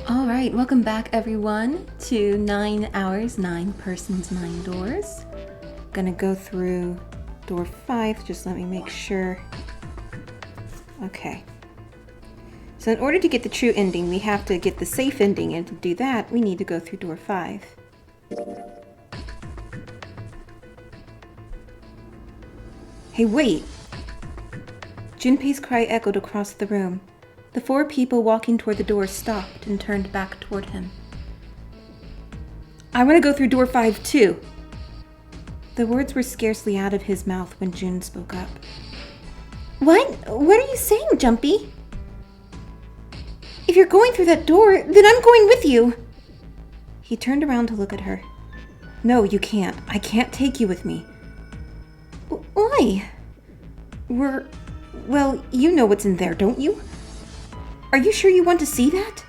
Alright, welcome back everyone to 9 hours, 9 persons, 9 doors. Gonna go through door 5, just let me make sure. Okay. So in order to get the true ending, we have to get the safe ending, and to do that, we need to go through door 5. Hey, wait! Junpei's cry echoed across the room. The 4 people walking toward the door stopped and turned back toward him. I want to go through door 5 too. The words were scarcely out of his mouth when Jun spoke up. What? What are you saying, Junpei? If you're going through that door, then I'm going with you. He turned around to look at her. No, you can't. I can't take you with me. Why? Well, you know what's in there, don't you? Are you sure you want to see that?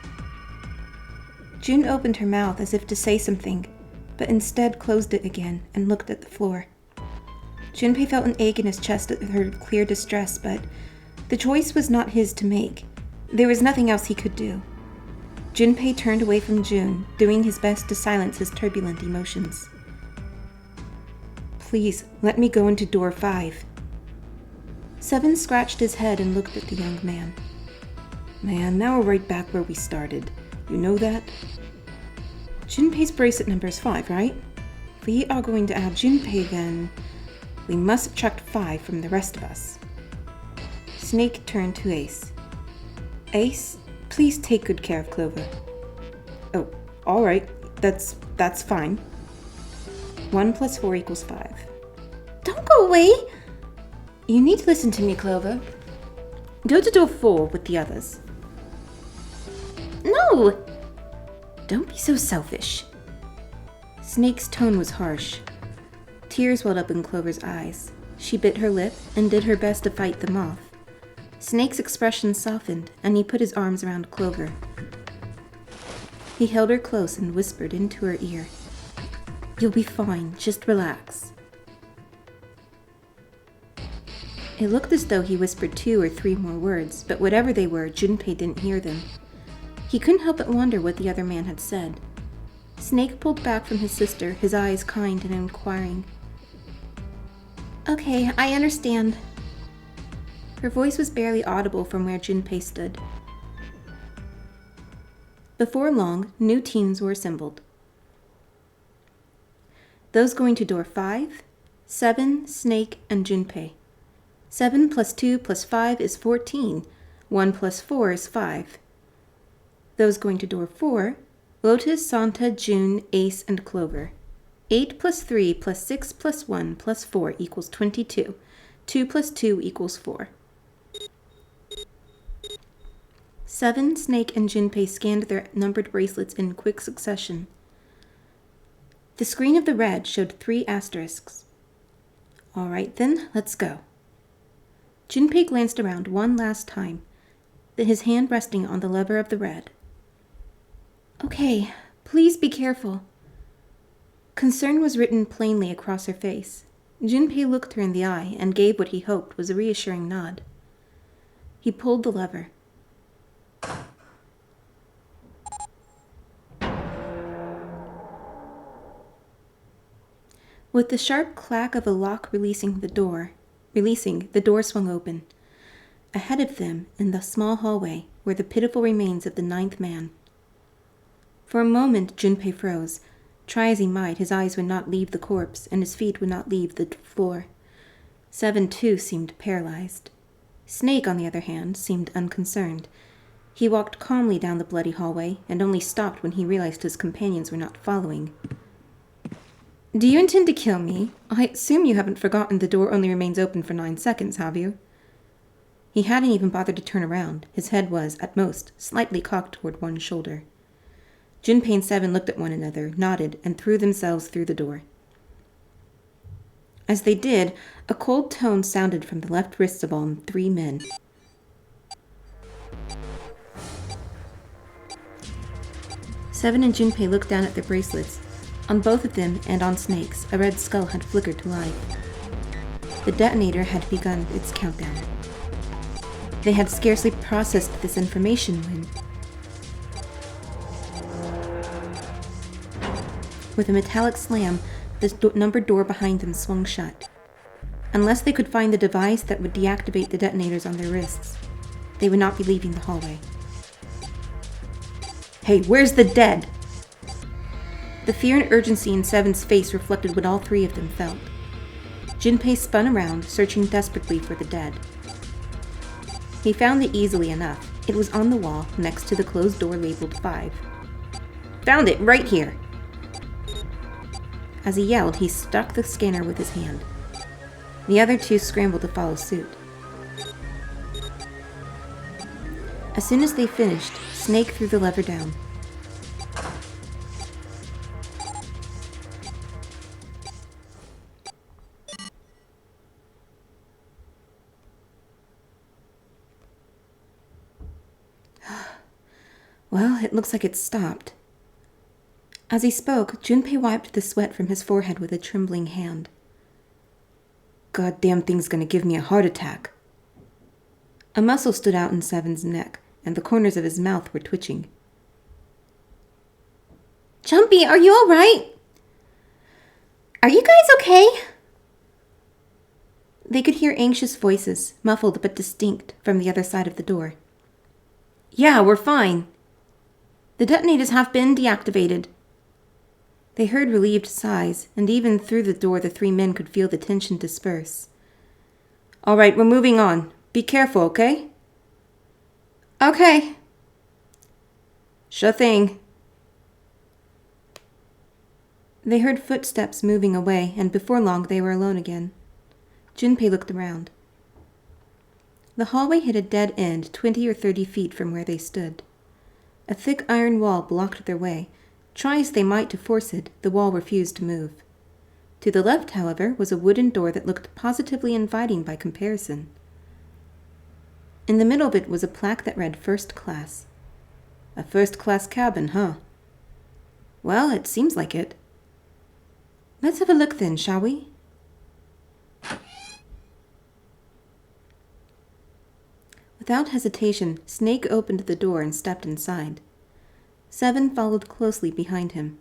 Jun opened her mouth as if to say something, but instead closed it again and looked at the floor. Junpei felt an ache in his chest at her clear distress, but the choice was not his to make. There was nothing else he could do. Junpei turned away from Jun, doing his best to silence his turbulent emotions. Please, let me go into door 5. Seven scratched his head and looked at the young man. Man, now we're right back where we started. You know that? Junpei's bracelet number is 5, right? If we are going to add Junpei, then we must subtract 5 from the rest of us. Snake turned to Ace. Ace, please take good care of Clover. Oh, alright. That's fine. 1 plus 4 equals 5. Don't go away! You need to listen to me, Clover. Go to door 4 with the others. No! Don't be so selfish. Snake's tone was harsh. Tears welled up in Clover's eyes. She bit her lip and did her best to fight them off. Snake's expression softened, and he put his arms around Clover. He held her close and whispered into her ear. You'll be fine, just relax. It looked as though he whispered 2 or 3 more words, but whatever they were, Junpei didn't hear them. He couldn't help but wonder what the other man had said. Snake pulled back from his sister, his eyes kind and inquiring. Okay, I understand. Her voice was barely audible from where Junpei stood. Before long, new teams were assembled. Those going to door 5, 7, Snake, and Junpei. 7 plus 2 plus 5 is 14. 1 plus 4 is 5. Those going to door 4, Lotus, Santa, Jun, Ace, and Clover. 8 plus 3 plus 6 plus 1 plus 4 equals 22. 2 plus 2 equals 4. 7, Snake, and Junpei scanned their numbered bracelets in quick succession. The screen of the red showed 3 asterisks. All right then, let's go. Junpei glanced around one last time, his hand resting on the lever of the red. Okay, please be careful. Concern was written plainly across her face. Junpei looked her in the eye and gave what he hoped was a reassuring nod. He pulled the lever. With the sharp clack of a lock releasing, the door swung open. Ahead of them, in the small hallway, were the pitiful remains of the 9th man. For a moment, Junpei froze. Try as he might, his eyes would not leave the corpse, and his feet would not leave the floor. 7, too, seemed paralyzed. Snake, on the other hand, seemed unconcerned. He walked calmly down the bloody hallway, and only stopped when he realized his companions were not following. Do you intend to kill me? I assume you haven't forgotten the door only remains open for 9 seconds, have you? He hadn't even bothered to turn around. His head was, at most, slightly cocked toward one shoulder. Junpei and 7 looked at one another, nodded, and threw themselves through the door. As they did, a cold tone sounded from the left wrists of all 3 men. Seven and Junpei looked down at their bracelets. On both of them, and on Snake's, a red skull had flickered to life. The detonator had begun its countdown. They had scarcely processed this information when... With a metallic slam, the numbered door behind them swung shut. Unless they could find the device that would deactivate the detonators on their wrists, they would not be leaving the hallway. "Hey, where's the dead?" The fear and urgency in Seven's face reflected what all three of them felt. Junpei spun around, searching desperately for the dead. He found it easily enough. It was on the wall, next to the closed door labeled 5. "Found it, right here!" As he yelled, he stuck the scanner with his hand. The other two scrambled to follow suit. As soon as they finished, Snake threw the lever down. Well, it looks like it stopped. As he spoke, Junpei wiped the sweat from his forehead with a trembling hand. "Goddamn thing's gonna give me a heart attack." A muscle stood out in Seven's neck, and the corners of his mouth were twitching. "Junpei, are you all right? Are you guys okay?" They could hear anxious voices, muffled but distinct, from the other side of the door. "Yeah, we're fine. The detonators have been deactivated." They heard relieved sighs, and even through the door the three men could feel the tension disperse. "All right, we're moving on. Be careful, okay?" "Okay." "Sure thing." They heard footsteps moving away, and before long they were alone again. Junpei looked around. The hallway hit a dead end 20 or 30 feet from where they stood. A thick iron wall blocked their way. Try as they might to force it, the wall refused to move. To the left, however, was a wooden door that looked positively inviting by comparison. In the middle of it was a plaque that read First Class. A first-class cabin, huh? Well, it seems like it. Let's have a look then, shall we? Without hesitation, Snake opened the door and stepped inside. Seven followed closely behind him.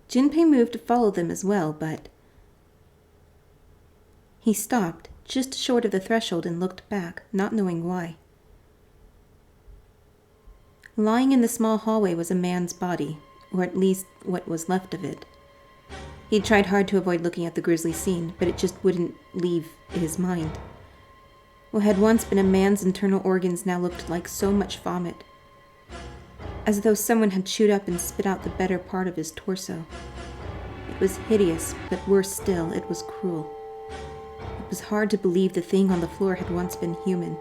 Junpei moved to follow them as well, but he stopped just short of the threshold and looked back, not knowing why. Lying in the small hallway was a man's body, or at least what was left of it. He tried hard to avoid looking at the grisly scene, but it just wouldn't leave his mind. What had once been a man's internal organs now looked like so much vomit, as though someone had chewed up and spit out the better part of his torso. It was hideous, but worse still, it was cruel. It was hard to believe the thing on the floor had once been human.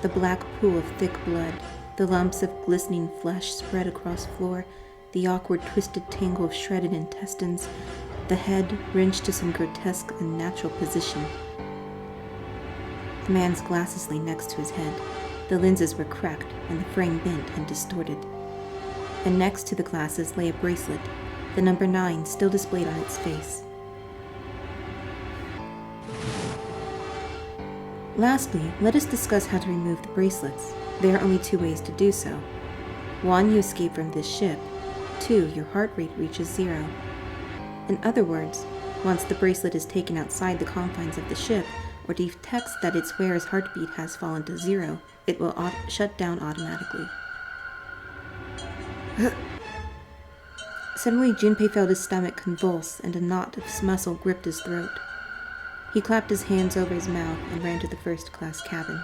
The black pool of thick blood, the lumps of glistening flesh spread across the floor, the awkward twisted tangle of shredded intestines, the head wrenched to some grotesque unnatural position. The man's glasses lay next to his head. The lenses were cracked and the frame bent and distorted. And next to the glasses lay a bracelet, the number 9 still displayed on its face. Lastly, let us discuss how to remove the bracelets. There are only 2 ways to do so. 1, you escape from this ship. 2, your heart rate reaches 0. In other words, once the bracelet is taken outside the confines of the ship, or detects that its wearer's heartbeat has fallen to 0, it will shut down automatically. Suddenly, Junpei felt his stomach convulse, and a knot of muscle gripped his throat. He clapped his hands over his mouth and ran to the first-class cabin.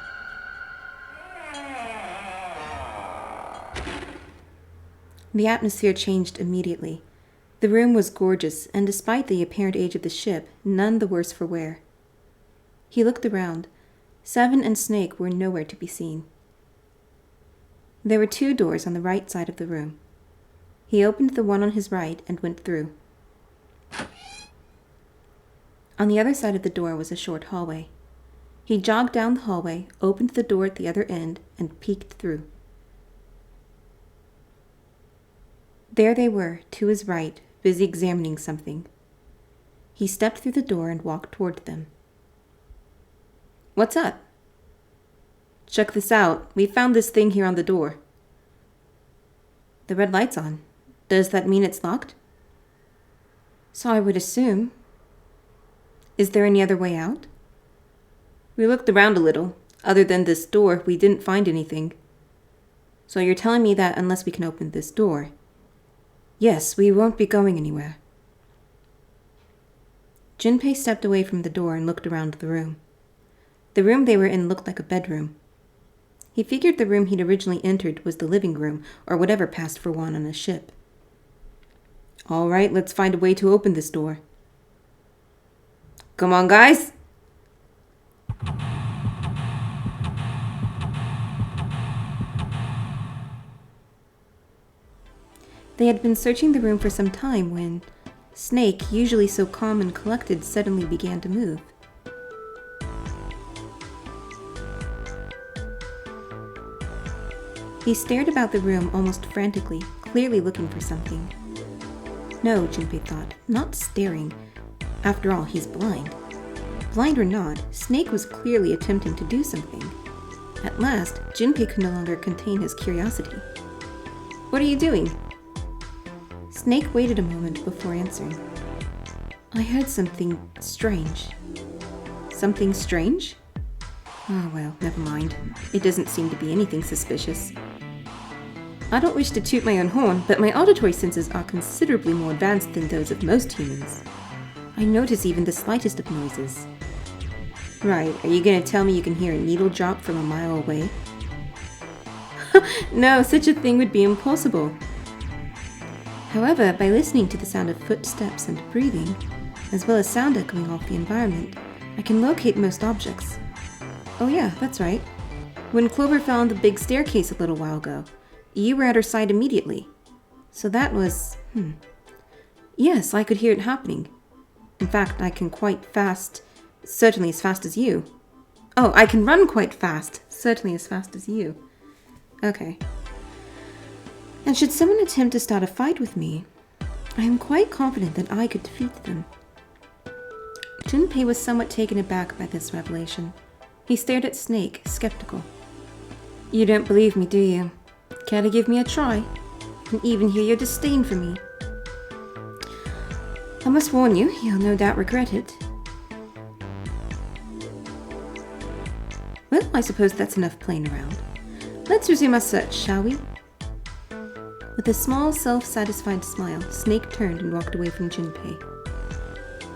The atmosphere changed immediately. The room was gorgeous, and despite the apparent age of the ship, none the worse for wear. He looked around. Seven and Snake were nowhere to be seen. There were 2 doors on the right side of the room. He opened the one on his right and went through. On the other side of the door was a short hallway. He jogged down the hallway, opened the door at the other end, and peeked through. There they were, to his right, busy examining something. He stepped through the door and walked toward them. "What's up?" "Check this out. We found this thing here on the door." "The red light's on. Does that mean it's locked?" So I would assume. Is there any other way out? We looked around a little. Other than this door, we didn't find anything. So you're telling me that unless we can open this door? Yes, we won't be going anywhere. Junpei stepped away from the door and looked around the room. The room they were in looked like a bedroom. He figured the room he'd originally entered was the living room, or whatever passed for one on a ship. All right, let's find a way to open this door. Come on, guys! They had been searching the room for some time when Snake, usually so calm and collected, suddenly began to move. He stared about the room almost frantically, clearly looking for something. No, Junpei thought, not staring. After all, he's blind. Blind or not, Snake was clearly attempting to do something. At last, Junpei could no longer contain his curiosity. What are you doing? Snake waited a moment before answering. I heard something strange. Something strange? Oh well, never mind. It doesn't seem to be anything suspicious. I don't wish to toot my own horn, but my auditory senses are considerably more advanced than those of most humans. I notice even the slightest of noises. Right, are you going to tell me you can hear a needle drop from a mile away? No, such a thing would be impossible. However, by listening to the sound of footsteps and breathing, as well as sound echoing off the environment, I can locate most objects. Oh yeah, that's right. When Clover found the big staircase a little while ago, you were at her side immediately. So that was... Yes, I could hear it happening. In fact, I can quite fast, certainly as fast as you. Oh, I can run quite fast, certainly as fast as you. Okay. And should someone attempt to start a fight with me, I am quite confident that I could defeat them. Junpei was somewhat taken aback by this revelation. He stared at Snake, skeptical. You don't believe me, do you? Care to give me a try? I can even hear your disdain for me. I must warn you, you'll no doubt regret it. Well, I suppose that's enough playing around. Let's resume our search, shall we? With a small, self-satisfied smile, Snake turned and walked away from Junpei.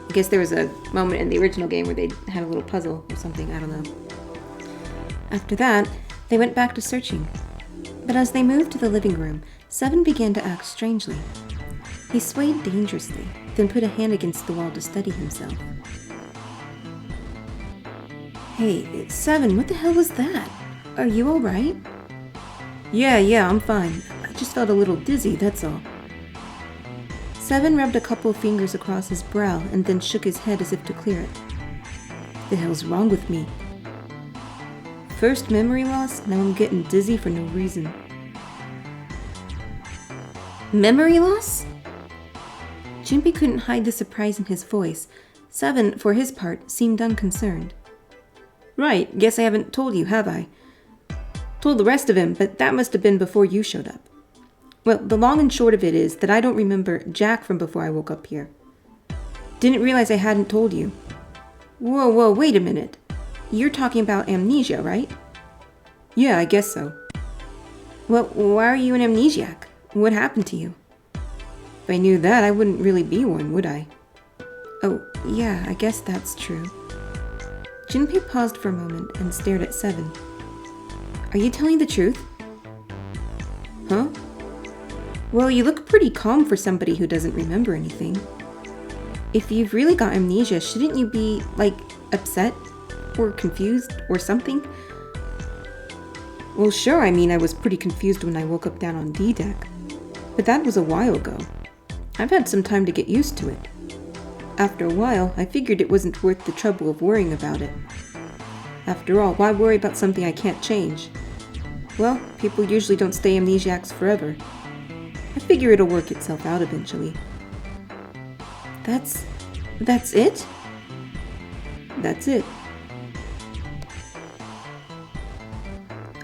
I guess there was a moment in the original game where they had a little puzzle or something, I don't know. After that, they went back to searching. But as they moved to the living room, Seven began to act strangely. He swayed dangerously, then put a hand against the wall to steady himself. Hey, Seven, what the hell was that? Are you alright? Yeah, I'm fine. I just felt a little dizzy, that's all. Seven rubbed a couple of fingers across his brow and then shook his head as if to clear it. The hell's wrong with me? First memory loss, now I'm getting dizzy for no reason. Memory loss? Junpei couldn't hide the surprise in his voice. Seven, for his part, seemed unconcerned. Right, guess I haven't told you, have I? Told the rest of him, but that must have been before you showed up. Well, the long and short of it is that I don't remember Jack from before I woke up here. Didn't realize I hadn't told you. Whoa, wait a minute. You're talking about amnesia, right? Yeah, I guess so. Well, why are you an amnesiac? What happened to you? If I knew that, I wouldn't really be one, would I? Oh, yeah, I guess that's true. Junpei paused for a moment and stared at Seven. Are you telling the truth? Huh? Well, you look pretty calm for somebody who doesn't remember anything. If you've really got amnesia, shouldn't you be, upset? Or confused? Or something? Well, sure, I mean, I was pretty confused when I woke up down on D-Deck. But that was a while ago. I've had some time to get used to it. After a while, I figured it wasn't worth the trouble of worrying about it. After all, why worry about something I can't change? Well, people usually don't stay amnesiacs forever. I figure it'll work itself out eventually. That's it? That's it.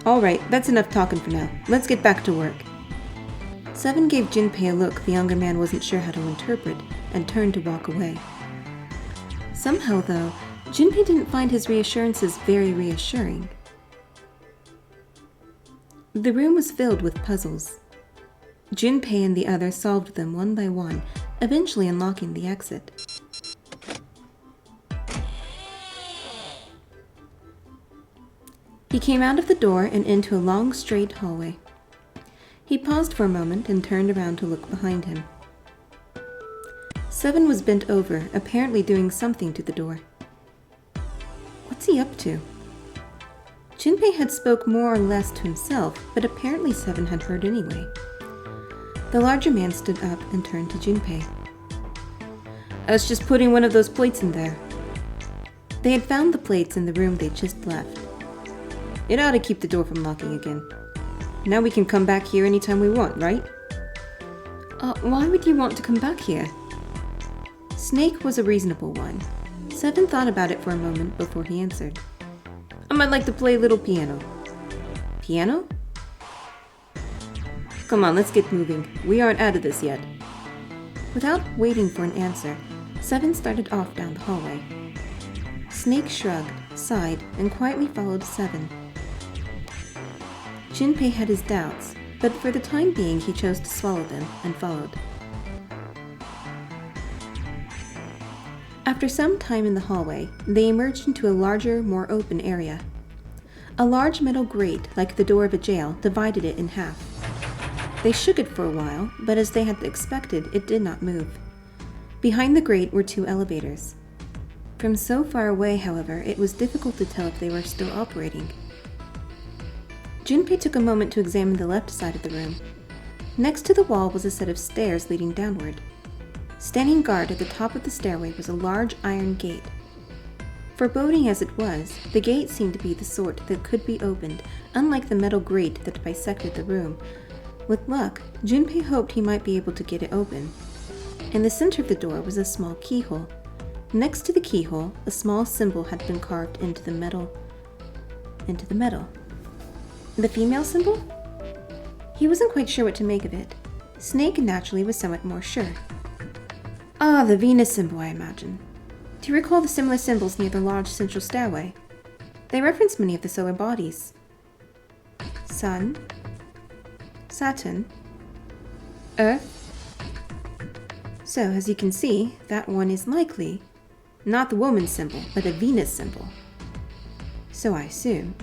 Alright, that's enough talking for now. Let's get back to work. Seven gave Junpei a look the younger man wasn't sure how to interpret, and turned to walk away. Somehow, though, Junpei didn't find his reassurances very reassuring. The room was filled with puzzles. Junpei and the others solved them one by one, eventually unlocking the exit. He came out of the door and into a long, straight hallway. He paused for a moment and turned around to look behind him. 7 was bent over, apparently doing something to the door. What's he up to? Junpei had spoke more or less to himself, but apparently 7 had heard anyway. The larger man stood up and turned to Junpei. I was just putting one of those plates in there. They had found the plates in the room they'd just left. It ought to keep the door from locking again. Now we can come back here anytime we want, right? Why would you want to come back here? Snake was a reasonable one. 7 thought about it for a moment before he answered. I might like to play a little piano. Piano? Come on, let's get moving. We aren't out of this yet. Without waiting for an answer, 7 started off down the hallway. Snake shrugged, sighed, and quietly followed 7. Junpei had his doubts, but for the time being he chose to swallow them and followed. After some time in the hallway, they emerged into a larger, more open area. A large metal grate, like the door of a jail, divided it in half. They shook it for a while, but as they had expected, it did not move. Behind the grate were 2 elevators. From so far away, however, it was difficult to tell if they were still operating. Junpei took a moment to examine the left side of the room. Next to the wall was a set of stairs leading downward. Standing guard at the top of the stairway was a large iron gate. Foreboding as it was, the gate seemed to be the sort that could be opened, unlike the metal grate that bisected the room. With luck, Junpei hoped he might be able to get it open. In the center of the door was a small keyhole. Next to the keyhole, a small symbol had been carved into the metal. The female symbol? He wasn't quite sure what to make of it. Snake naturally was somewhat more sure. The Venus symbol, I imagine. Do you recall the similar symbols near the large central stairway? They reference many of the solar bodies. Sun, Saturn, Earth. So, as you can see, that one is likely not the woman symbol, but a Venus symbol. So I assume.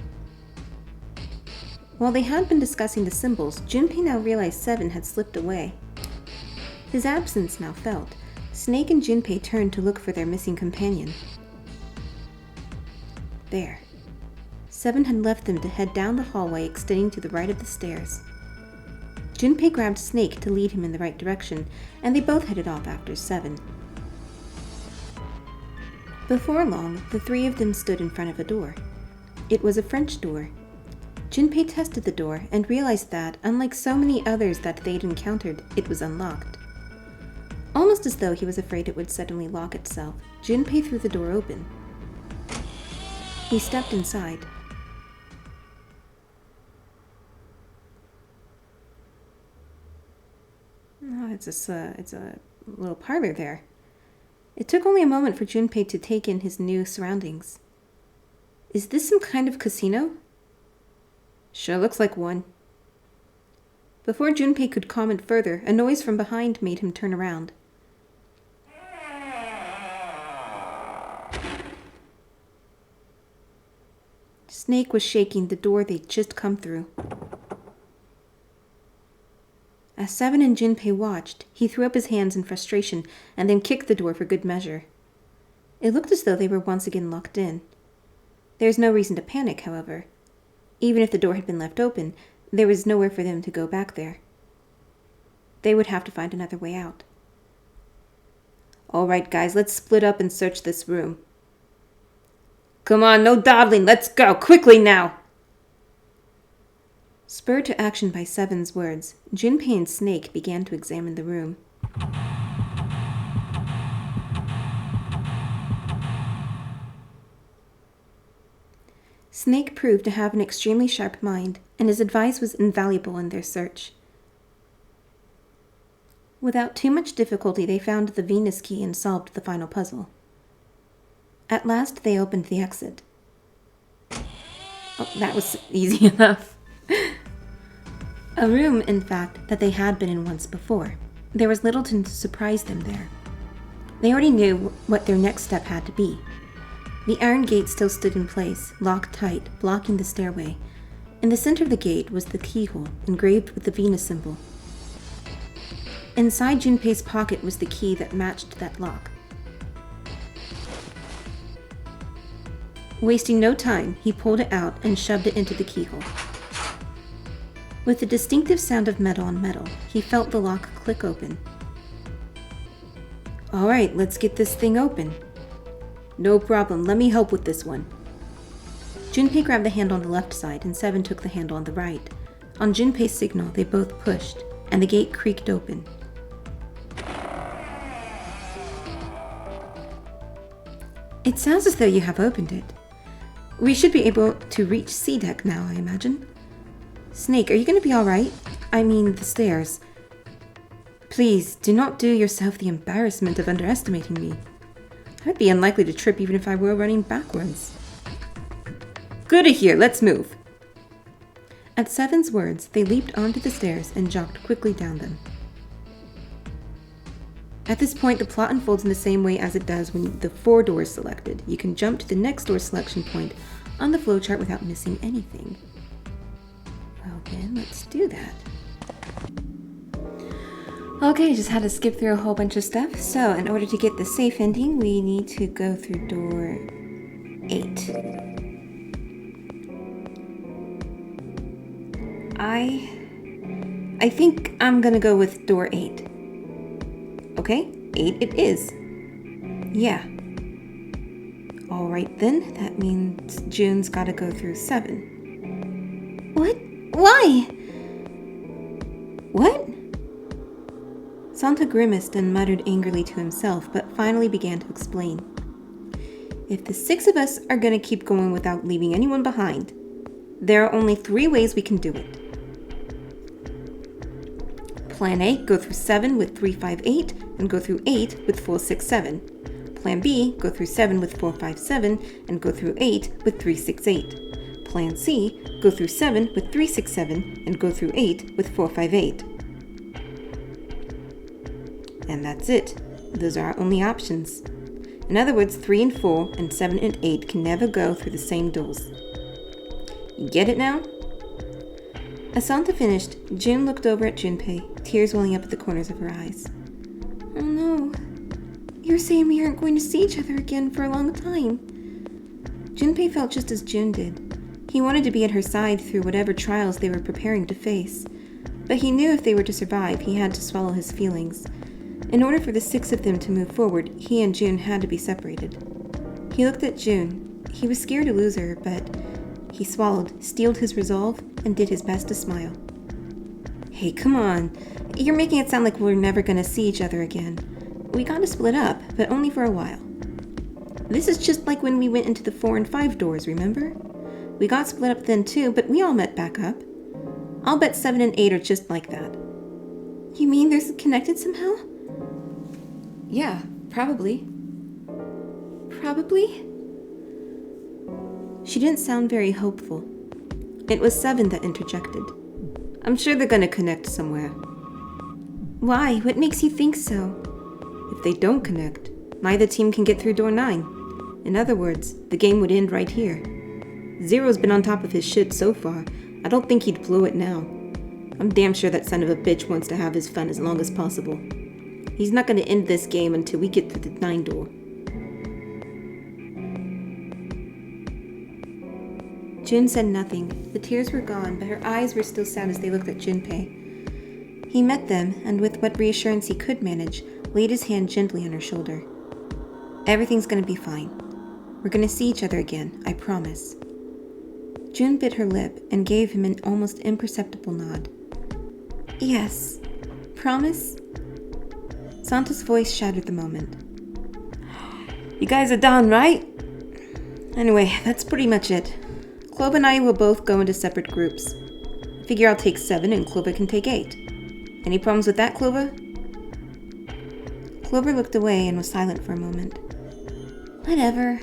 While they had been discussing the symbols, Junpei now realized 7 had slipped away. His absence now felt. Snake and Junpei turned to look for their missing companion. There. 7 had left them to head down the hallway extending to the right of the stairs. Junpei grabbed Snake to lead him in the right direction, and they both headed off after 7. Before long, the 3 of them stood in front of a door. It was a French door. Junpei tested the door and realized that, unlike so many others that they'd encountered, it was unlocked. Almost as though he was afraid it would suddenly lock itself, Junpei threw the door open. He stepped inside. It's a little parlor there. It took only a moment for Junpei to take in his new surroundings. Is this some kind of casino? Sure looks like one. Before Junpei could comment further, a noise from behind made him turn around. Snake was shaking the door they'd just come through. As 7 and Junpei watched, he threw up his hands in frustration and then kicked the door for good measure. It looked as though they were once again locked in. There was no reason to panic, however. Even if the door had been left open, there was nowhere for them to go back there. They would have to find another way out. All right, guys, let's split up and search this room. Come on, no dawdling, let's go, quickly now! Spurred to action by 7's words, Junpei and Snake began to examine the room. Snake proved to have an extremely sharp mind, and his advice was invaluable in their search. Without too much difficulty, they found the Venus key and solved the final puzzle. At last, they opened the exit. Oh, that was easy enough. A room, in fact, that they had been in once before. There was little to surprise them there. They already knew what their next step had to be. The iron gate still stood in place, locked tight, blocking the stairway. In the center of the gate was the keyhole, engraved with the Venus symbol. Inside Junpei's pocket was the key that matched that lock. Wasting no time, he pulled it out and shoved it into the keyhole. With the distinctive sound of metal on metal, he felt the lock click open. All right, let's get this thing open. No problem, let me help with this one. Junpei grabbed the handle on the left side and Seven took the handle on the right. On Junpei's signal, they both pushed, and the gate creaked open. It sounds as though you have opened it. We should be able to reach C-deck now, I imagine. Snake, are you going to be alright? I mean, the stairs. Please, do not do yourself the embarrassment of underestimating me. I'd be unlikely to trip even if I were running backwards. Good to hear, let's move. At Seven's words, they leaped onto the stairs and jogged quickly down them. At this point, the plot unfolds in the same way as it does when the 4 doors selected. You can jump to the next door selection point on the flowchart without missing anything. Well then, let's do that. Okay, just had to skip through a whole bunch of stuff. So, in order to get the safe ending, we need to go through door 8. I think I'm gonna go with door 8. Okay, 8 it is. Yeah. Alright then, that means June's gotta go through 7. What? Why? What? Santa grimaced and muttered angrily to himself, but finally began to explain. If the 6 of us are gonna keep going without leaving anyone behind, there are only 3 ways we can do it. Plan A, go through 7 with 3, 5, 8, and go through 8 with 4, 6, 7. Plan B, go through 7 with 4, 5, 7, and go through 8 with 3, 6, 8. Plan C, go through 7 with 3, 6, 7, and go through 8 with 4, 5, 8. And that's it. Those are our only options. In other words, 3 and 4 and 7 and 8 can never go through the same doors. You get it now? As Santa finished, June looked over at Junpei, tears welling up at the corners of her eyes. Oh no. You're saying we aren't going to see each other again for a long time. Junpei felt just as June did. He wanted to be at her side through whatever trials they were preparing to face. But he knew if they were to survive, he had to swallow his feelings. In order for the 6 of them to move forward, he and June had to be separated. He looked at June. He was scared to lose her, but he swallowed, steeled his resolve, and did his best to smile. Hey, come on. You're making it sound like we're never gonna see each other again. We gotta split up, but only for a while. This is just like when we went into the 4 and 5 doors, remember? We got split up then too, but we all met back up. I'll bet 7 and 8 are just like that. You mean they're connected somehow? Yeah, probably. Probably? She didn't sound very hopeful. It was 7 that interjected. I'm sure they're gonna connect somewhere. Why? What makes you think so? If they don't connect, neither team can get through door 9. In other words, the game would end right here. Zero's been on top of his shit so far. I don't think he'd blow it now. I'm damn sure that son of a bitch wants to have his fun as long as possible. He's not gonna end this game until we get through the 9 door. June said nothing. The tears were gone, but her eyes were still sad as they looked at Junpei. He met them, and with what reassurance he could manage, laid his hand gently on her shoulder. Everything's gonna be fine. We're gonna see each other again, I promise. June bit her lip and gave him an almost imperceptible nod. Yes. Promise? Santa's voice shattered the moment. You guys are done, right? Anyway, that's pretty much it. Clova and I will both go into separate groups. I figure I'll take 7 and Clova can take 8. Any problems with that, Clova? Clover looked away and was silent for a moment. Whatever.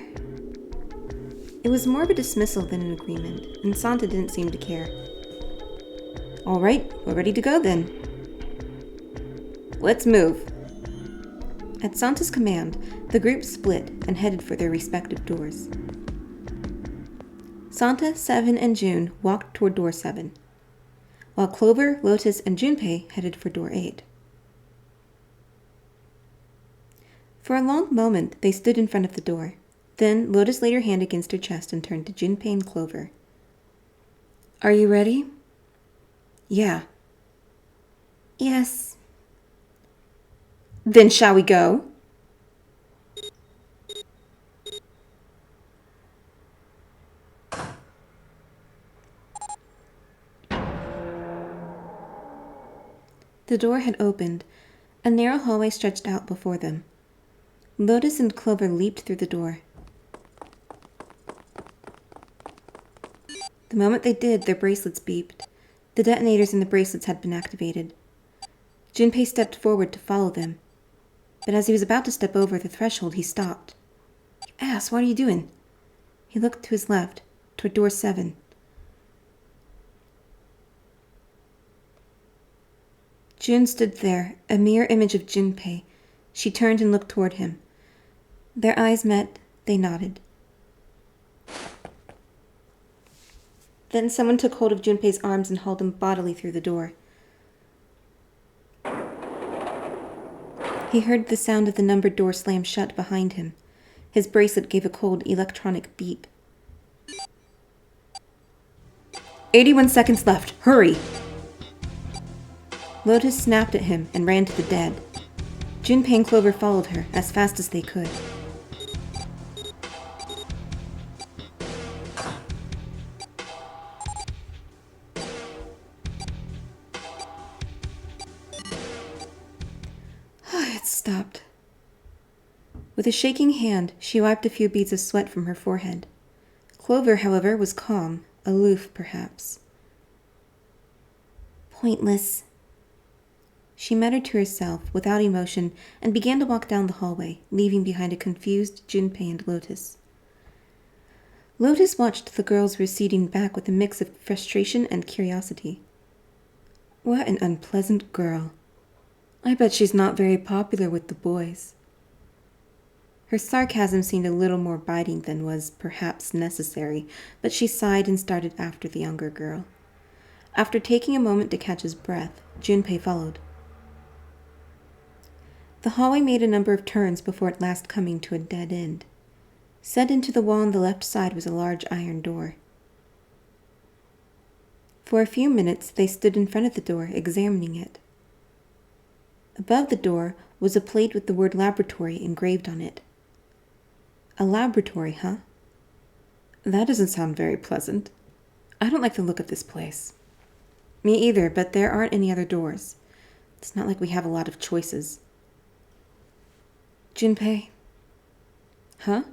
It was more of a dismissal than an agreement, and Santa didn't seem to care. All right, we're ready to go then. Let's move. At Santa's command, the group split and headed for their respective doors. Santa, Seven, and June walked toward door 7, while Clover, Lotus, and Junpei headed for door 8. For a long moment, they stood in front of the door. Then Lotus laid her hand against her chest and turned to Junpei and Clover. Are you ready? Yeah. Yes. Then shall we go? The door had opened. A narrow hallway stretched out before them. Lotus and Clover leaped through the door. The moment they did, their bracelets beeped. The detonators in the bracelets had been activated. Junpei stepped forward to follow them, but as he was about to step over the threshold, he stopped. Ass, what are you doing? He looked to his left, toward door 7. June stood there, a mirror image of Junpei. She turned and looked toward him. Their eyes met. They nodded. Then someone took hold of Junpei's arms and hauled him bodily through the door. He heard the sound of the numbered door slam shut behind him. His bracelet gave a cold electronic beep. 81 seconds left. Hurry! Lotus snapped at him and ran to the dead. Junpei and Clover followed her as fast as they could. It stopped. With a shaking hand, she wiped a few beads of sweat from her forehead. Clover, however, was calm, aloof perhaps. Pointless. She muttered to herself, without emotion, and began to walk down the hallway, leaving behind a confused Junpei and Lotus. Lotus watched the girls receding back with a mix of frustration and curiosity. What an unpleasant girl. I bet she's not very popular with the boys. Her sarcasm seemed a little more biting than was perhaps necessary, but she sighed and started after the younger girl. After taking a moment to catch his breath, Junpei followed. The hallway made a number of turns before at last coming to a dead end. Set into the wall on the left side was a large iron door. For a few minutes they stood in front of the door, examining it. Above the door was a plate with the word laboratory engraved on it. A laboratory, huh? That doesn't sound very pleasant. I don't like the look of this place. Me either, but there aren't any other doors. It's not like we have a lot of choices. Junpei? Huh?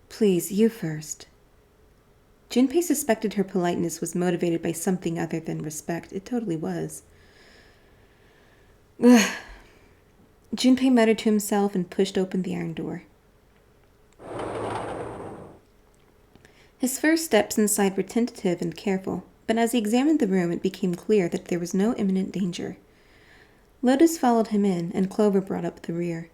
Please, you first. Junpei suspected her politeness was motivated by something other than respect. It totally was. Ugh. Junpei muttered to himself and pushed open the iron door. His first steps inside were tentative and careful, but as he examined the room, it became clear that there was no imminent danger. Lotus followed him in, and Clover brought up the rear.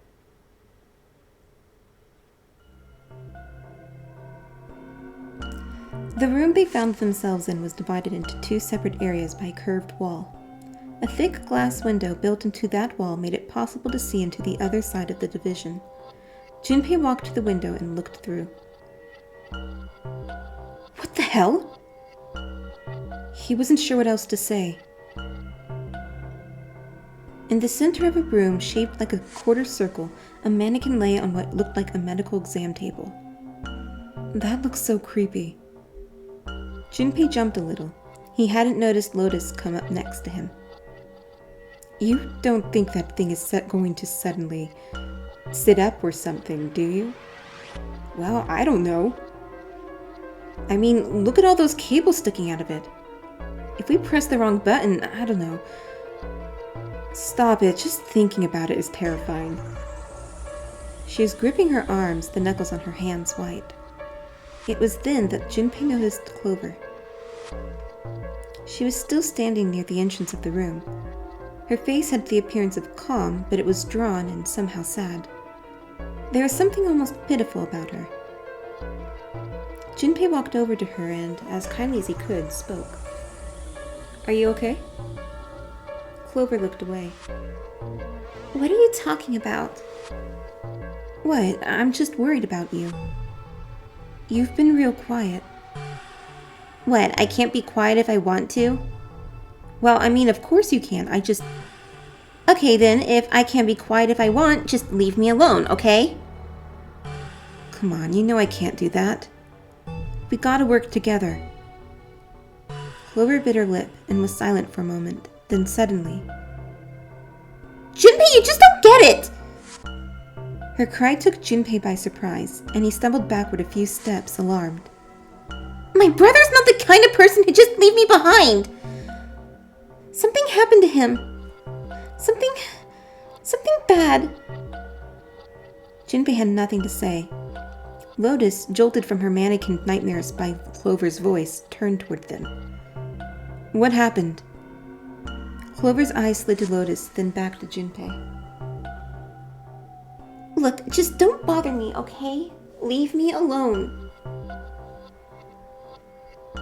The room they found themselves in was divided into 2 separate areas by a curved wall. A thick glass window built into that wall made it possible to see into the other side of the division. Junpei walked to the window and looked through. What the hell? He wasn't sure what else to say. In the center of a room shaped like a quarter circle, a mannequin lay on what looked like a medical exam table. That looks so creepy. Junpei jumped a little. He hadn't noticed Lotus come up next to him. You don't think that thing is going to suddenly sit up or something, do you? Well, I don't know. I mean, look at all those cables sticking out of it. If we press the wrong button, I don't know. Stop it, just thinking about it is terrifying. She was gripping her arms, the knuckles on her hands white. It was then that Junpei noticed Clover. She was still standing near the entrance of the room. Her face had the appearance of calm, but it was drawn and somehow sad. There was something almost pitiful about her. Junpei walked over to her and, as kindly as he could, spoke. "Are you okay?" Clover looked away. "What are you talking about?" "What? I'm just worried about you. You've been real quiet." "What, I can't be quiet if I want to?" "Well, I mean, of course you can. Okay then, if I can't be quiet if I want, just leave me alone, okay?" "Come on, you know I can't do that. We gotta work together." Clover bit her lip and was silent for a moment, then suddenly, "Junpei, you just don't get it!" Her cry took Junpei by surprise, and he stumbled backward a few steps, alarmed. "My brother's not the kind of person who'd just leave me behind! Something happened to him. Something bad." Junpei had nothing to say. Lotus, jolted from her mannequin nightmares by Clover's voice, turned toward them. "What happened?" Clover's eyes slid to Lotus, then back to Junpei. "Look, just don't bother me, okay? Leave me alone."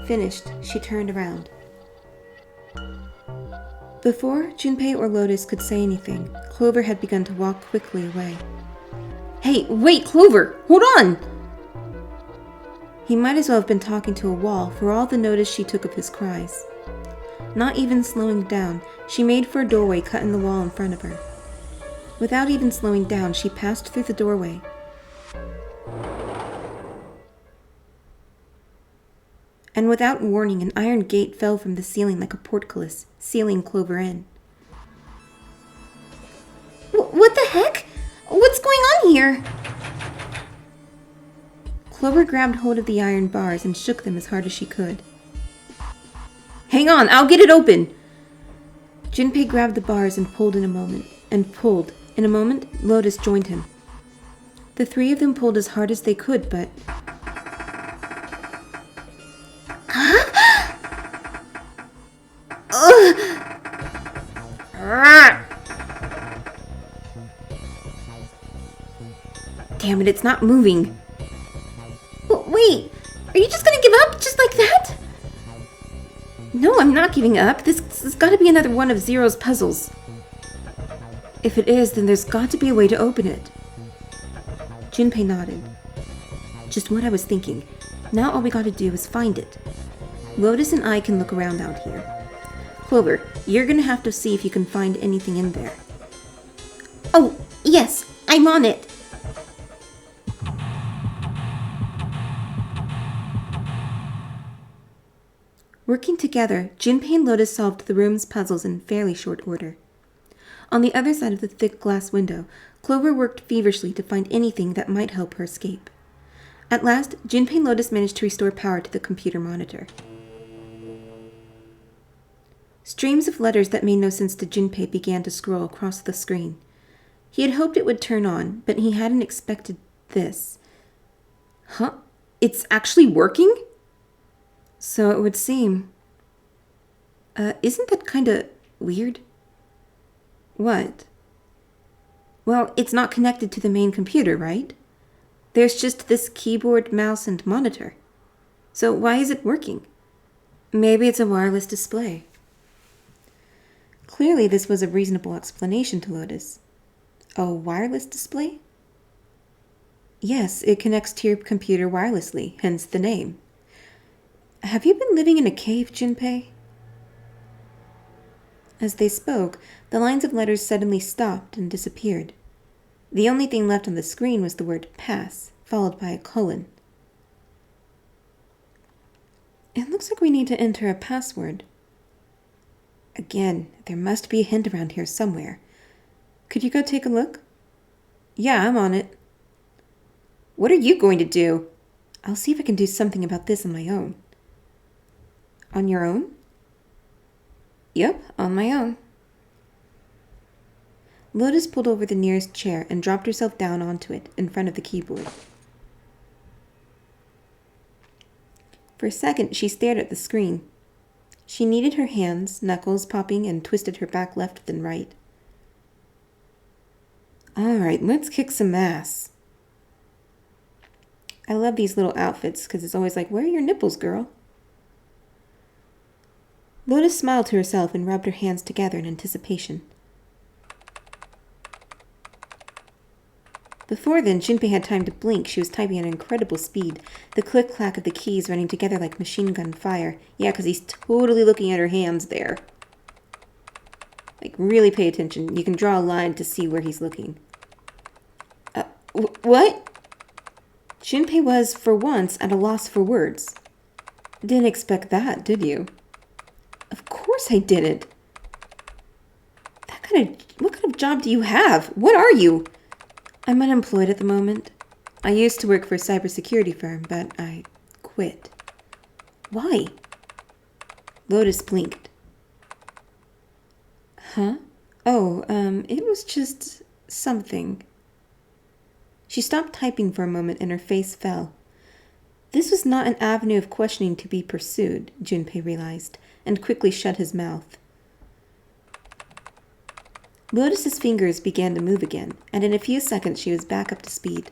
Finished, she turned around. Before Junpei or Lotus could say anything, Clover had begun to walk quickly away. "Hey, wait, Clover! Hold on!" He might as well have been talking to a wall for all the notice she took of his cries. Not even slowing down, she made for a doorway cut in the wall in front of her. Without even slowing down, she passed through the doorway. And without warning, an iron gate fell from the ceiling like a portcullis, sealing Clover in. What the heck? What's going on here?" Clover grabbed hold of the iron bars and shook them as hard as she could. "Hang on, I'll get it open!" Junpei grabbed the bars and pulled in a moment. In a moment, Lotus joined him. The three of them pulled as hard as they could, but... Damn it, it's not moving. Wait, are you just gonna give up just like that? No, I'm not giving up. This has got to be another one of Zero's puzzles. If it is, then there's got to be a way to open it. Junpei nodded. Just what I was thinking. Now all we gotta do is find it. Lotus and I can look around out here. Clover, you're gonna have to see if you can find anything in there. Oh, yes, I'm on it. Working together, Junpei and Lotus solved the room's puzzles in fairly short order. On the other side of the thick glass window, Clover worked feverishly to find anything that might help her escape. At last, Junpei and Lotus managed to restore power to the computer monitor. Streams of letters that made no sense to Junpei began to scroll across the screen. He had hoped it would turn on, but he hadn't expected this. Huh? It's actually working? So it would seem. Isn't that kinda weird? What? Well, it's not connected to the main computer, right? There's just this keyboard, mouse, and monitor. So why is it working? Maybe it's a wireless display. Clearly this was a reasonable explanation to Lotus. A wireless display? Yes, it connects to your computer wirelessly, hence the name. Have you been living in a cave, Junpei? As they spoke, the lines of letters suddenly stopped and disappeared. The only thing left on the screen was the word pass, followed by a colon. It looks like we need to enter a password. Again, there must be a hint around here somewhere. Could you go take a look? Yeah, I'm on it. What are you going to do? I'll see if I can do something about this on my own. On your own? Yep, on my own. Lotus pulled over the nearest chair and dropped herself down onto it in front of the keyboard. For a second, she stared at the screen. She kneaded her hands, knuckles popping, and twisted her back left then right. All right, let's kick some ass. I love these little outfits because it's always like, where are your nipples, girl? Lotus smiled to herself and rubbed her hands together in anticipation. Before then, Junpei had time to blink. She was typing at an incredible speed, the click-clack of the keys running together like machine gun fire. Yeah, because he's totally looking at her hands there. Like, really pay attention. You can draw a line to see where he's looking. What? Junpei was, for once, at a loss for words. Didn't expect that, did you? Of course I didn't. What kind of job do you have? What are you? I'm unemployed at the moment. I used to work for a cybersecurity firm, but I quit. Why? Lotus blinked. Huh? Oh, it was just something. She stopped typing for a moment and her face fell. This was not an avenue of questioning to be pursued, Junpei realized, and quickly shut his mouth. Lotus's fingers began to move again, and in a few seconds she was back up to speed.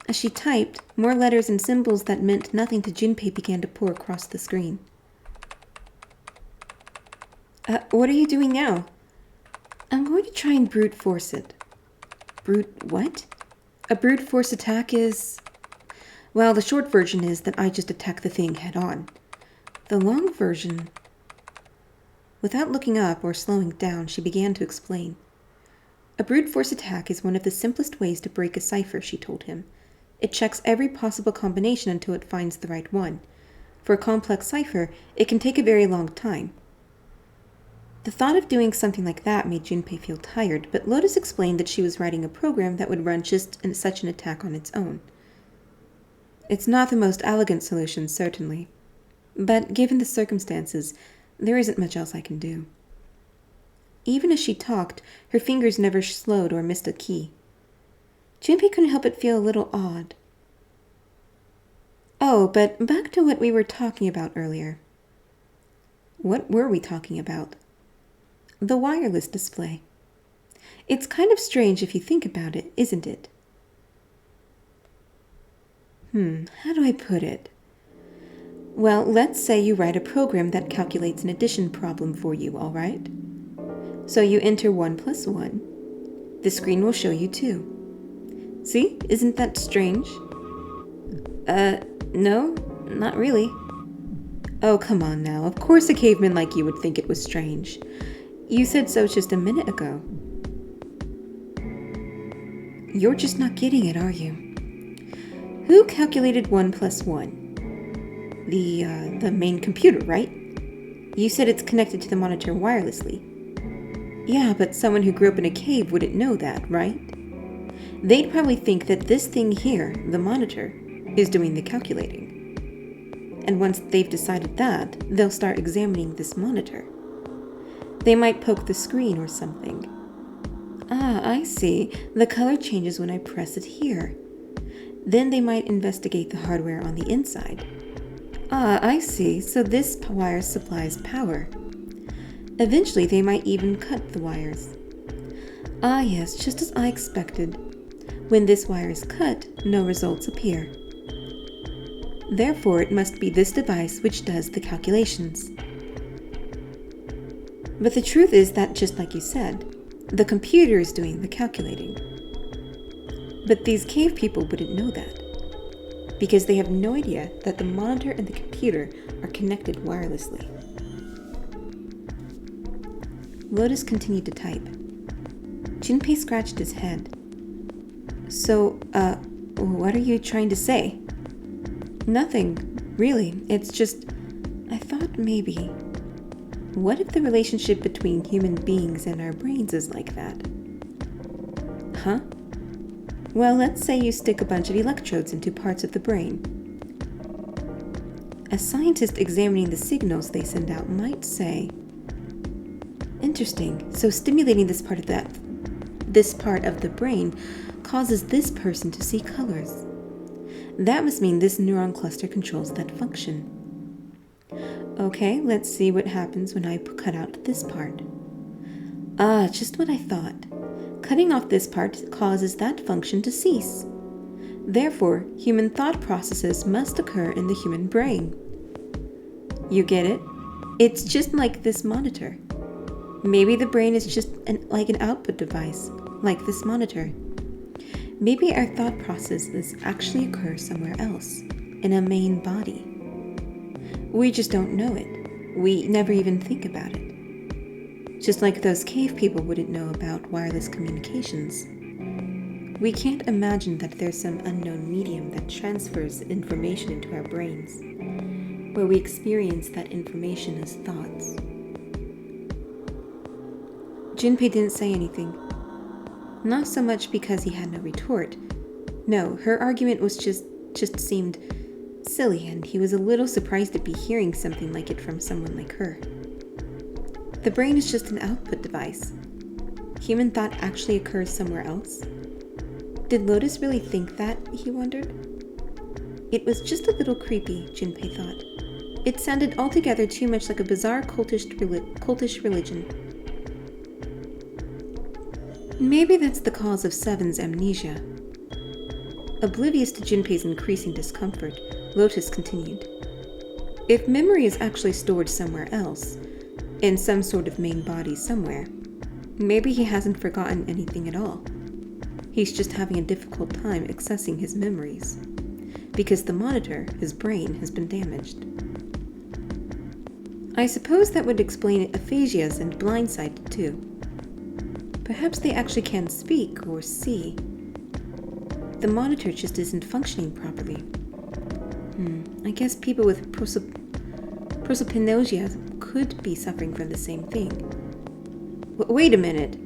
As she typed, more letters and symbols that meant nothing to Junpei began to pour across the screen. What are you doing now? I'm going to try and brute force it. Brute what? A brute force attack is... Well, the short version is that I just attack the thing head on. The long version... Without looking up or slowing down, she began to explain. A brute force attack is one of the simplest ways to break a cipher, she told him. It checks every possible combination until it finds the right one. For a complex cipher, it can take a very long time. The thought of doing something like that made Junpei feel tired, but Lotus explained that she was writing a program that would run just such an attack on its own. It's not the most elegant solution, certainly. But given the circumstances, there isn't much else I can do. Even as she talked, her fingers never slowed or missed a key. Junpei couldn't help but feel a little odd. Oh, but back to what we were talking about earlier. What were we talking about? The wireless display. It's kind of strange if you think about it, isn't it? How do I put it? Well, let's say you write a program that calculates an addition problem for you, all right? So you enter 1 plus 1. The screen will show you 2. See? Isn't that strange? No, not really. Oh, come on now. Of course a caveman like you would think it was strange. You said so just a minute ago. You're just not getting it, are you? Who calculated 1 plus 1? The main computer, right? You said it's connected to the monitor wirelessly. Yeah, but someone who grew up in a cave wouldn't know that, right? They'd probably think that this thing here, the monitor, is doing the calculating. And once they've decided that, they'll start examining this monitor. They might poke the screen or something. Ah, I see. The color changes when I press it here. Then they might investigate the hardware on the inside. Ah, I see. So this wire supplies power. Eventually, they might even cut the wires. Ah, yes, just as I expected. When this wire is cut, no results appear. Therefore, it must be this device which does the calculations. But the truth is that, just like you said, the computer is doing the calculating. But these cave people wouldn't know that, because they have no idea that the monitor and the computer are connected wirelessly. Lotus continued to type. Junpei scratched his head. So, what are you trying to say? Nothing, really. It's just, I thought maybe, what if the relationship between human beings and our brains is like that? Huh? Well, let's say you stick a bunch of electrodes into parts of the brain. A scientist examining the signals they send out might say, interesting, so stimulating this part of that this part of the brain causes this person to see colors. That must mean this neuron cluster controls that function. Okay, let's see what happens when I cut out this part. Just what I thought. Cutting off this part causes that function to cease. Therefore, human thought processes must occur in the human brain. You get it? It's just like this monitor. Maybe the brain is just like an output device, like this monitor. Maybe our thought processes actually occur somewhere else, in a main body. We just don't know it. We never even think about it. Just like those cave people wouldn't know about wireless communications. We can't imagine that there's some unknown medium that transfers information into our brains, where we experience that information as thoughts. Junpei didn't say anything. Not so much because he had no retort. No, her argument was just seemed silly, and he was a little surprised to be hearing something like it from someone like her. The brain is just an output device. Human thought actually occurs somewhere else. Did Lotus really think that, he wondered? It was just a little creepy, Junpei thought. It sounded altogether too much like a bizarre cultish religion. Maybe that's the cause of Seven's amnesia. Oblivious to Junpei's increasing discomfort, Lotus continued. If memory is actually stored somewhere else, in some sort of main body somewhere, maybe he hasn't forgotten anything at all. He's just having a difficult time accessing his memories, because the monitor, his brain, has been damaged. I suppose that would explain aphasias and blindsight too. Perhaps they actually can't speak or see. The monitor just isn't functioning properly. I guess people with prosopagnosia could be suffering from the same thing. Wait a minute.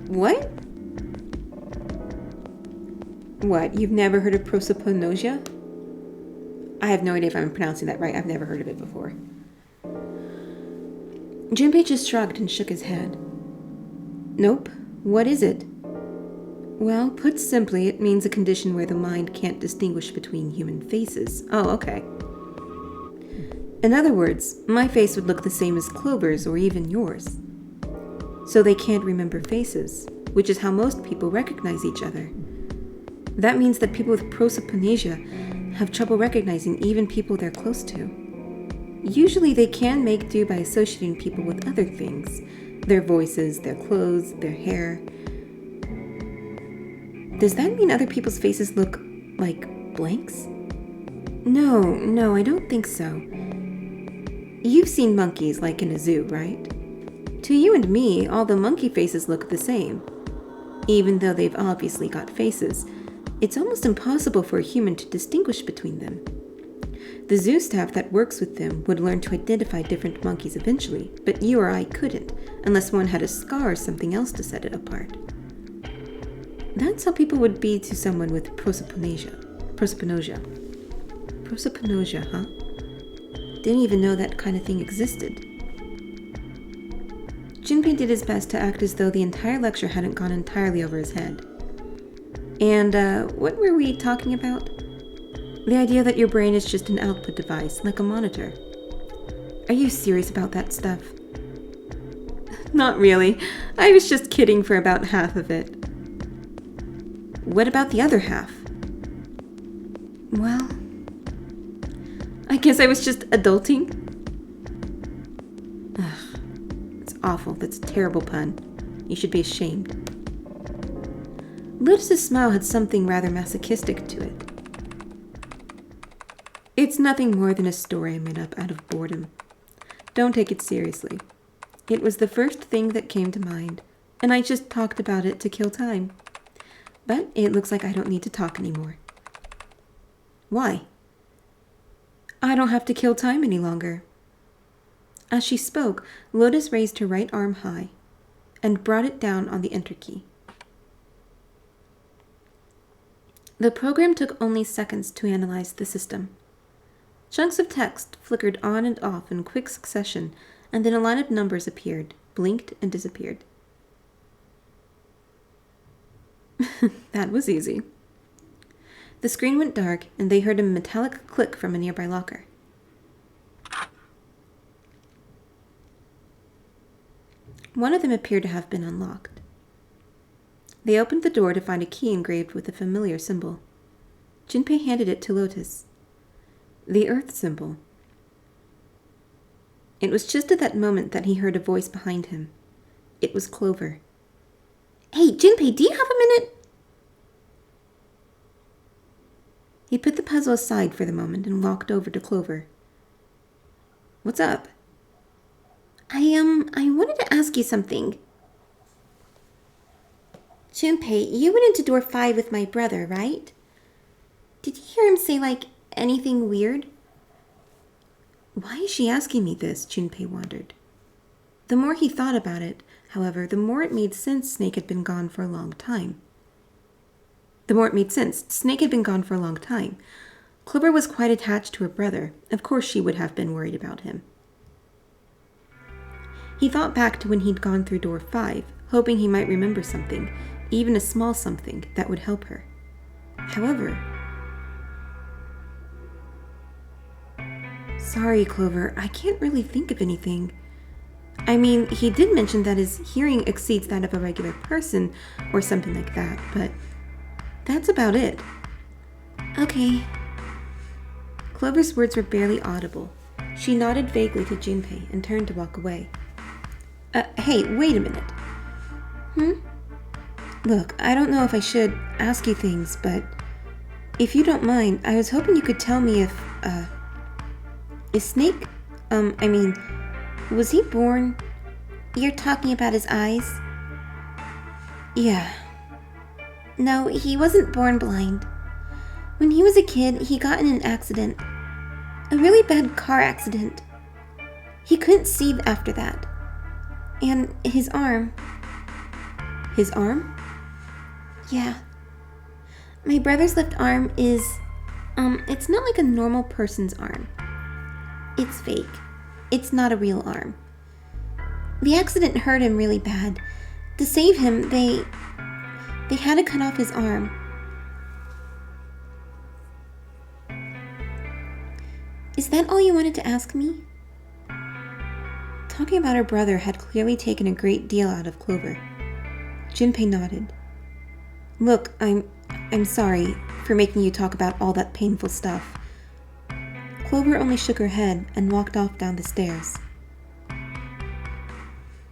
What? What, you've never heard of prosopagnosia? I have no idea if I'm pronouncing that right. I've never heard of it before. Junpei just shrugged and shook his head. Nope. What is it? Well, put simply, it means a condition where the mind can't distinguish between human faces. Oh, okay. In other words, my face would look the same as Clover's or even yours. So they can't remember faces, which is how most people recognize each other. That means that people with prosopagnosia have trouble recognizing even people they're close to. Usually they can make do by associating people with other things. Their voices, their clothes, their hair. Does that mean other people's faces look like blanks? No, I don't think so. You've seen monkeys like in a zoo, right? To you and me, all the monkey faces look the same. Even though they've obviously got faces, it's almost impossible for a human to distinguish between them. The zoo staff that works with them would learn to identify different monkeys eventually, but you or I couldn't, unless one had a scar or something else to set it apart. That's how people would be to someone with prosopagnosia. Prosopagnosia, huh? Didn't even know that kind of thing existed. Junpei did his best to act as though the entire lecture hadn't gone entirely over his head. And, what were we talking about? The idea that your brain is just an output device, like a monitor. Are you serious about that stuff? Not really. I was just kidding for about half of it. What about the other half? Well, I guess I was just adulting. Ugh, it's awful. That's a terrible pun. You should be ashamed. Lotus's smile had something rather masochistic to it. It's nothing more than a story I made up out of boredom. Don't take it seriously. It was the first thing that came to mind, and I just talked about it to kill time. But it looks like I don't need to talk anymore. Why? I don't have to kill time any longer. As she spoke, Lotus raised her right arm high and brought it down on the enter key. The program took only seconds to analyze the system. Chunks of text flickered on and off in quick succession, and then a line of numbers appeared, blinked, and disappeared. That was easy. The screen went dark, and they heard a metallic click from a nearby locker. One of them appeared to have been unlocked. They opened the door to find a key engraved with a familiar symbol. Junpei handed it to Lotus. The Earth symbol. It was just at that moment that he heard a voice behind him. It was Clover. Hey, Junpei, do you have a minute? He put the puzzle aside for the moment and walked over to Clover. What's up? I wanted to ask you something. Junpei, you went into door 5 with my brother, right? Did you hear him say, anything weird? Why is she asking me this? Junpei wondered. The more he thought about it, however, the more it made sense Snake had been gone for a long time. Clover was quite attached to her brother. Of course she would have been worried about him. He thought back to when he'd gone through door 5, hoping he might remember something, even a small something, that would help her. However... Sorry, Clover, I can't really think of anything. I mean, he did mention that his hearing exceeds that of a regular person, or something like that, but that's about it. Okay. Clover's words were barely audible. She nodded vaguely to Junpei and turned to walk away. Hey, wait a minute. Look, I don't know if I should ask you things, but if you don't mind, I was hoping you could tell me if, is Snake, was he born? You're talking about his eyes? Yeah. No, he wasn't born blind. When he was a kid, he got in an accident. A really bad car accident. He couldn't see after that. And his arm. His arm? Yeah. My brother's left arm is, it's not like a normal person's arm. It's fake. It's not a real arm. The accident hurt him really bad. To save him, they had to cut off his arm. Is that all you wanted to ask me? Talking about her brother had clearly taken a great deal out of Clover. Junpei nodded. Look, I'm sorry for making you talk about all that painful stuff. Clover only shook her head and walked off down the stairs.